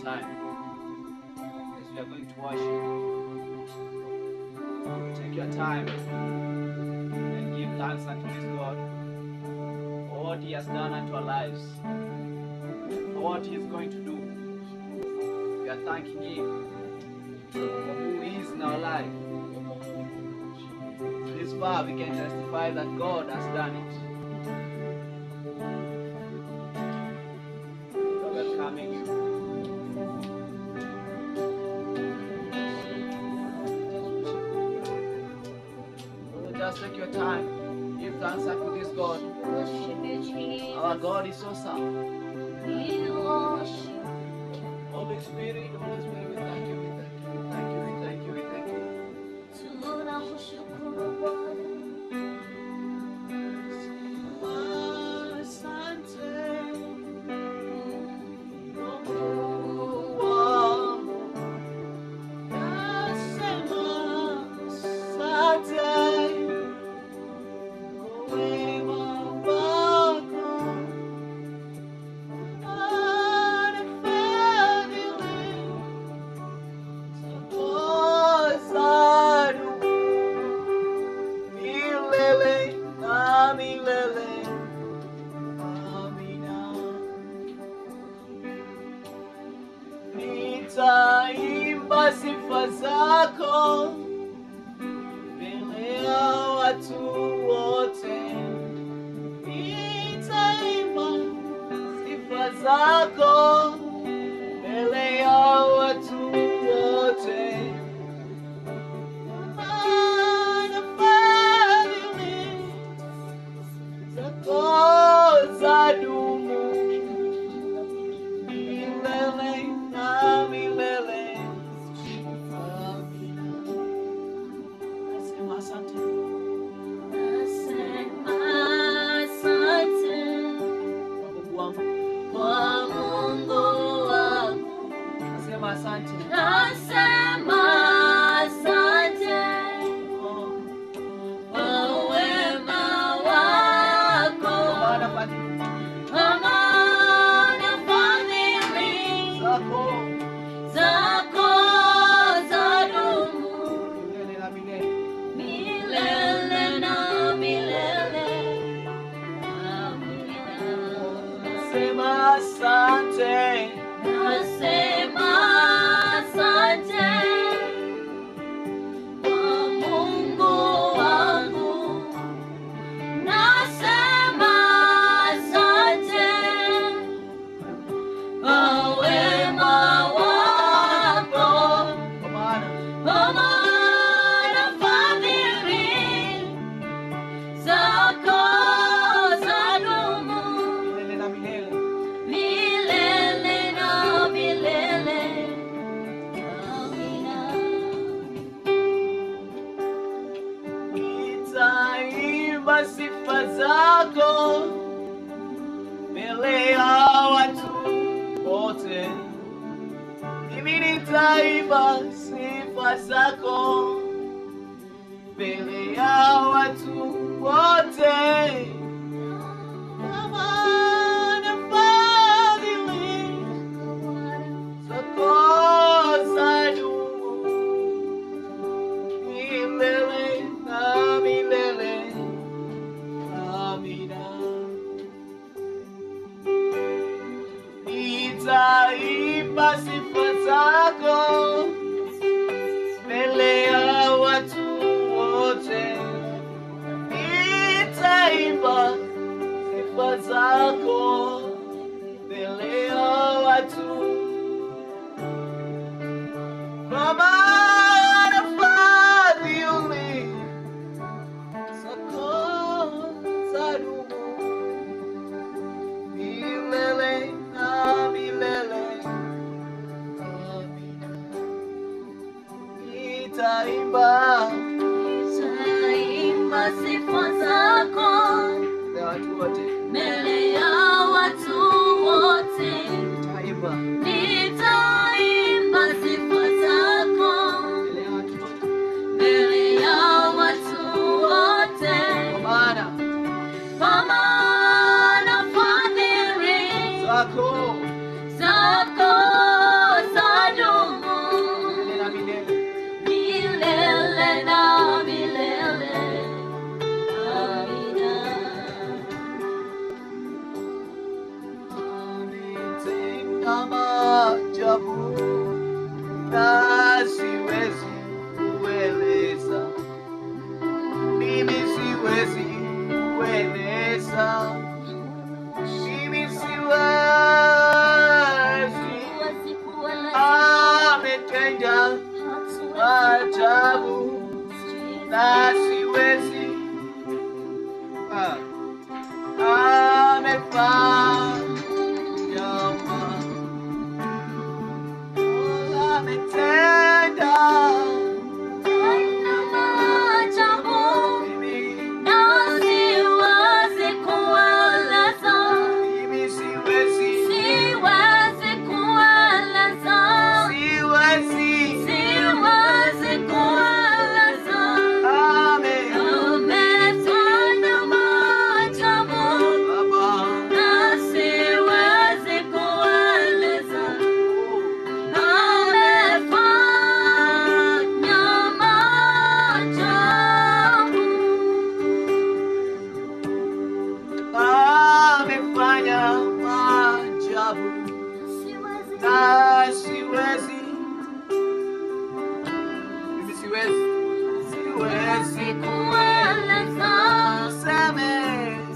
time as we are going to worship. Take your time and give thanks unto this God for what He has done unto our lives, for what He is going to do. We are thanking Him for who He is in our life. This far we can testify that God has done it. We are welcoming you. Just take your time. Give thanks unto this God. Our God is awesome. Holy Spirit, we thank you, we thank you, we thank you, we thank you, we thank you. Nitaimba sifa zako mbele ya watu wote. Nitaimba sifa zako mbele ya watu wote. Maana fadhili zako zadumu milele na milele. Nasema asante. Kwa Mungu wangu. Nasema asante. Nasema asante kwa wema wako. Kwa maana fadhili zako zadumu milele na milele. Nasema asante. Nasema asante kwa Mungu wangu. Nasema asante kwa wema wako. Kwa maana fadhili zako zadumu milele na milele. Amina. Nitaimba sifa zako mbele ya watu wote. Mimi nitaimba sifa zako mbele ya watu wote. Maana fadhili zako zadumu milele na milele. Amina. Nitaimba sifa zako mbele ya watu wote. Nitaimba sifa zako mbele ya watu. Kwa maana fadhili zako zadumu milele na milele. Amina. Nitaimba sifa zako mbele ya watu wote. Nitaimba sifa zako mbele ya watu wote. Kwa maana fadhili zako siwezi kueleza, Seme,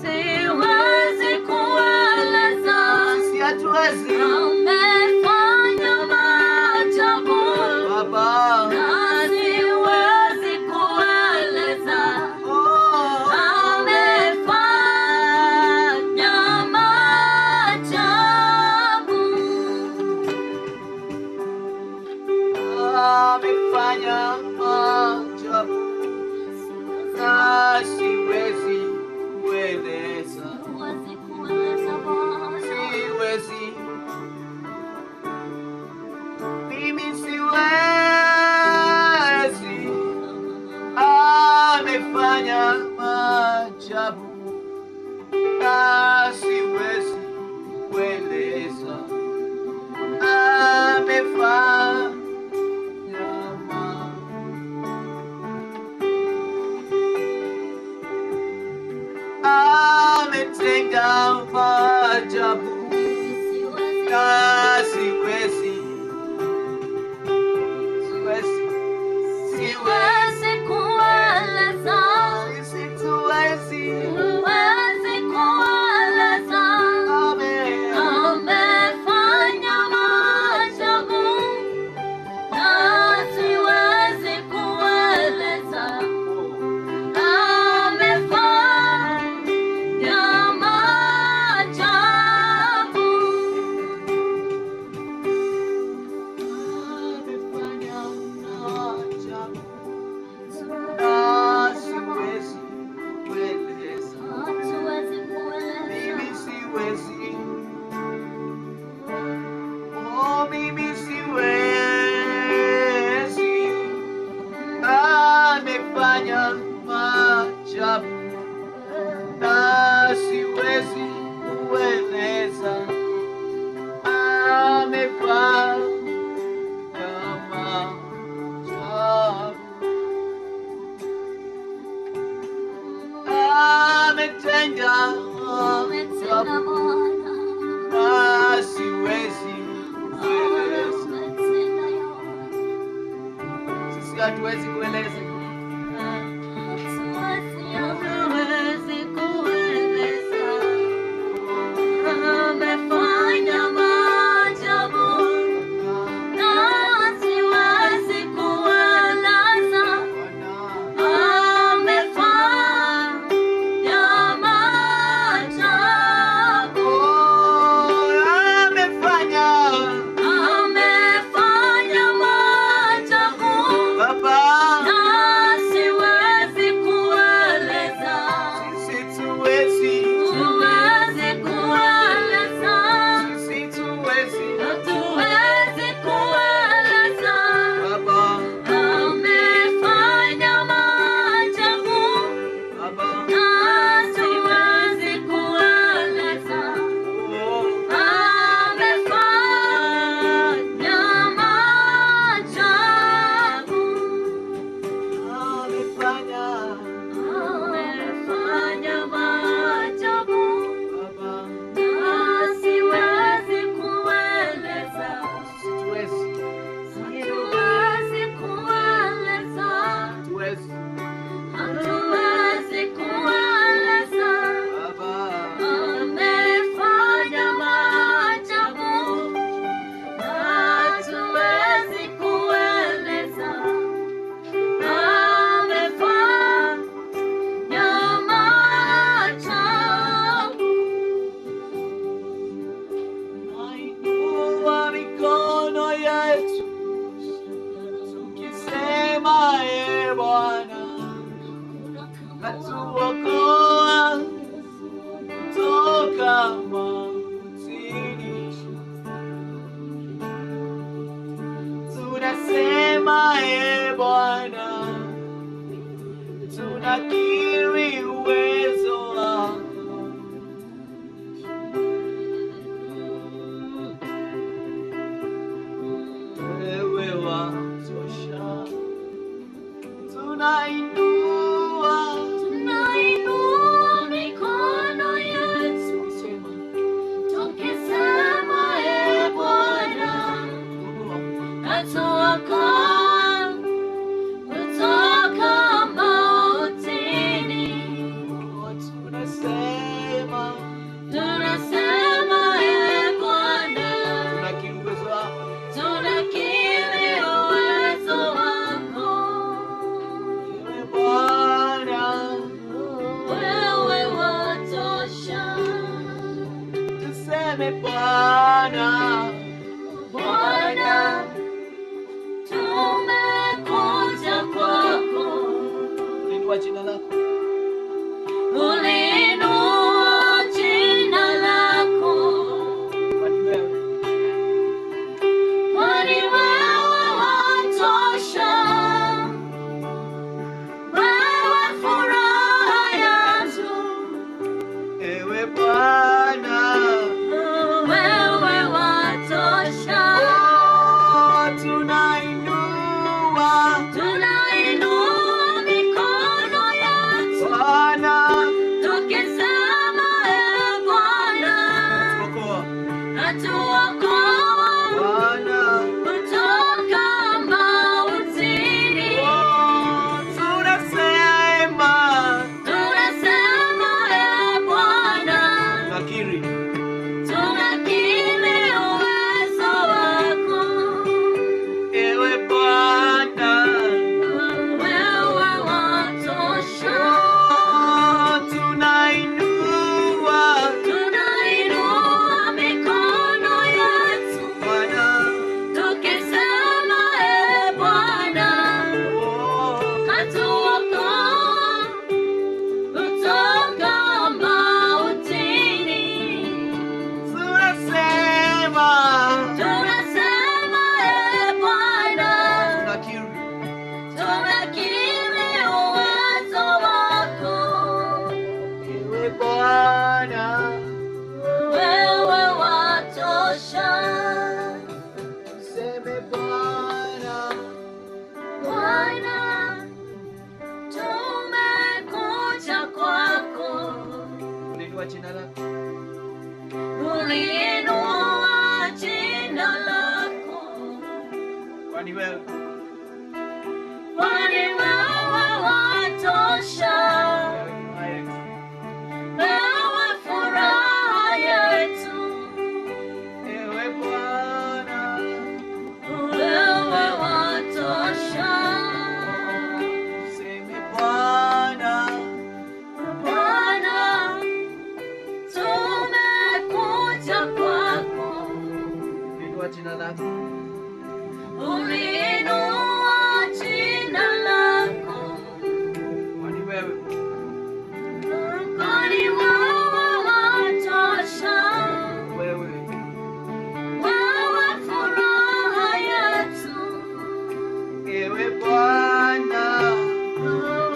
siwezi kueleza, sisi hatuwezi. amefanya maajabu Baba, na siwezi kueleza, oh, amefanya maajabu, amefanya maajabu na siwezi kueleza. siwezi kueleza Bwana. Siwezi, mimi siwezi. Amefanya maajabu na siwezi kueleza. Amefanya ametenda maajabu na siwezi. Siwezi kueleza, Sisi tuwezi. siwezi kueleza, amefanya maajabu na siwezi kueleza, amefanya maajabu, Amefanya maajabu na siwezi kueleza. hatuwezi kueleza. Mimi siwezi. Oh, mimi siwezi. Amefanya maajabu na siwezi kueleza. Amefanya maajabu. Ametenda Umetenda maajabu Bwana, na siwezi kueleza. umetenda yote. Sisi hatuwezi kueleza. Hatuwezi kueleza, amefanya maajabu na siwezi kueleza, amefanya maajabu, Amefanya maajabu Baba, na siwezi kueleza, sisi tuwezi. siwezi kueleza, Sisi tuwezi. hatuwezi kueleza, Baba, amefanya maajabu Baba, na siwezi kueleza, oh, amefanya maajabu, amefanya amefanya maajabu Baba, na siwezi kueleza, sisi tuwezi. hatuwezi kueleza, Tuwezi. hatuwezi kueleza, Baba, amefanya maajabu na hatuwezi kueleza, amefanya maajabu. nainua mikono yetu tukisema, e Bwana, katuokoa kutoka mautini. Tunasema, e Bwana, tunakiri uwezo wako. Wewe watosha. Tunainua Mikono yetu sema, tukisema, e Bwana, Mungu, katuokoa kutoka Tuseme Bwana, Bwana, tumekuja kwako. uliinua jina lako. Uliinua jina lako. Kwani wewe watosha. Wewe furaha yetu. ewe Bwana, Wewe watosha. Tunainua mikono yetu. Bwana, Tukisema Bwana, atuokoa Bwana, kutoka mautini. tunasema Tunasema Bwana, nakiri, tunakiri uwezo wako. ewe Bwana, Wewe watosha. Tunainua mikono yetu. Bwana, Tukisema Bwana, atuokoa kutoka mautini. tunasema Tunasema Bwana, nakiri, tunakiri uwezo wako. ewe Bwana, Wewe watosha. tuseme Bwana, Bwana, tumekuja kwako. uliinua jina lako. Uliinua jina lako. Kwani wewe Kwani wewe watosha. Wewe furaha yetu. ewe Bwana, Wewe watosha. tuseme Bwana, Bwana, tumekuja kwako. uliinua jina lako. Uliinua jina lako. Kwani wewe Kwani wewe watosha. wewe Wewe furaha yetu. ewe Bwana,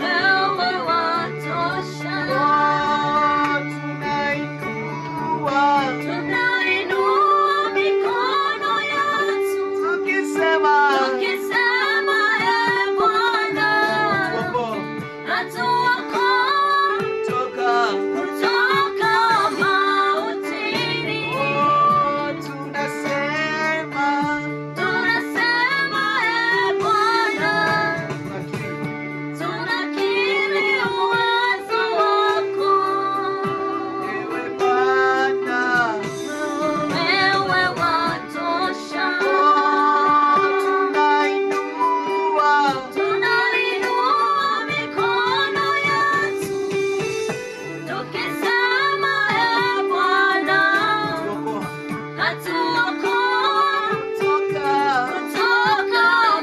Wewe watosha. Tunainua mikono yetu. tukisema Tukisema Bwana, atuokoa kutoka mautini. tunasema Tunasema Bwana, tunakiri uwezo wako. ewe Bwana, Wewe watosha. Tunainua mikono yetu. Tukisema Bwana, atuokoa kutoka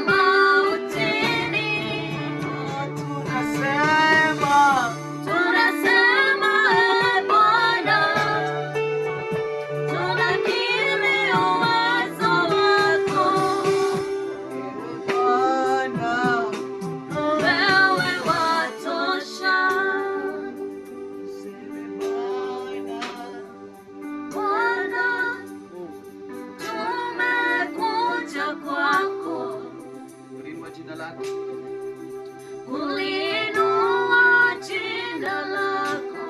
mautini. tunasema Tunasema Bwana, tunakiri uwezo wako. Bwana, Wewe watosha. Bwana, tumekuja kwako. uliinua jina lako. Uliinua jina lako.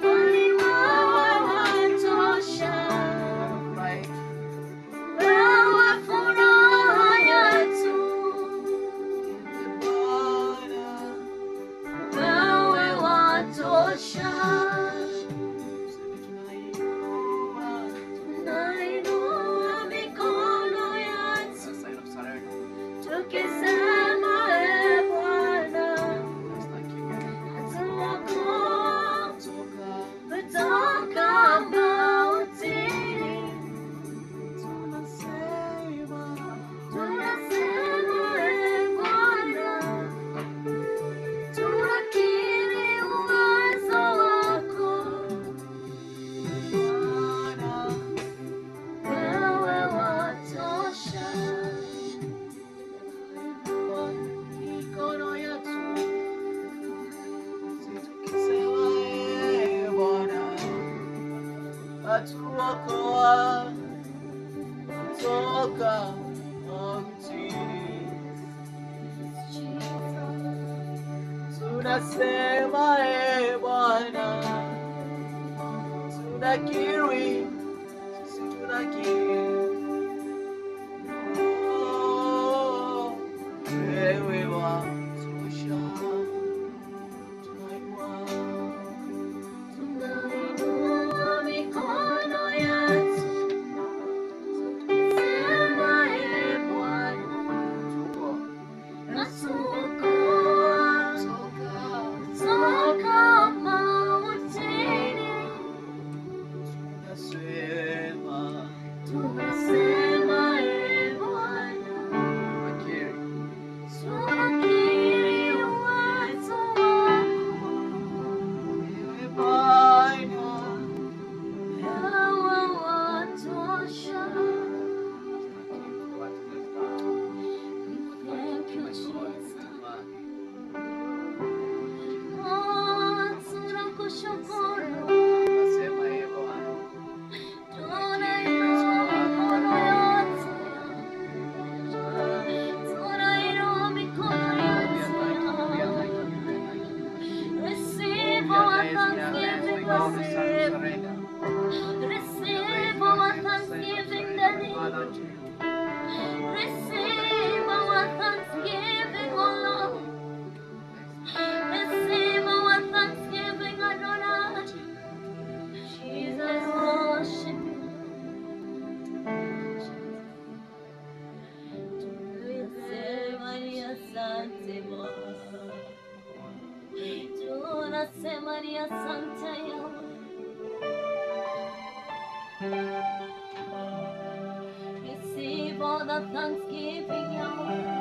Kwani wewe watosha. Wewe furaha yetu. Wewe watosha. Tunainua mikono yetu. Tukisema Bwana, atuokoa umetuokoa kutoka mautini. Tunasema Bwana, tunakiri, sisi tunakiri, wewe watosha. Tunainua mikono yetu, tukisema Bwana, natuokoa kutoka mautini. Tunasema Bwana, tunakiri uwezo wako, wewe watosha. Thank you, Jesus. Tunakushukuru. Tunainua mikono yetu, tunainua mikono yetu. Receive our thanksgiving, receive our thanksgiving, Daddy. Receive our thanksgiving, oh Lord. Receive our thanksgiving, Adonai. Jesus, worship you. Tunasema ni asante Bwana. Tunasema ni asante Yahweh. Receive all the thanksgiving, Yahweh.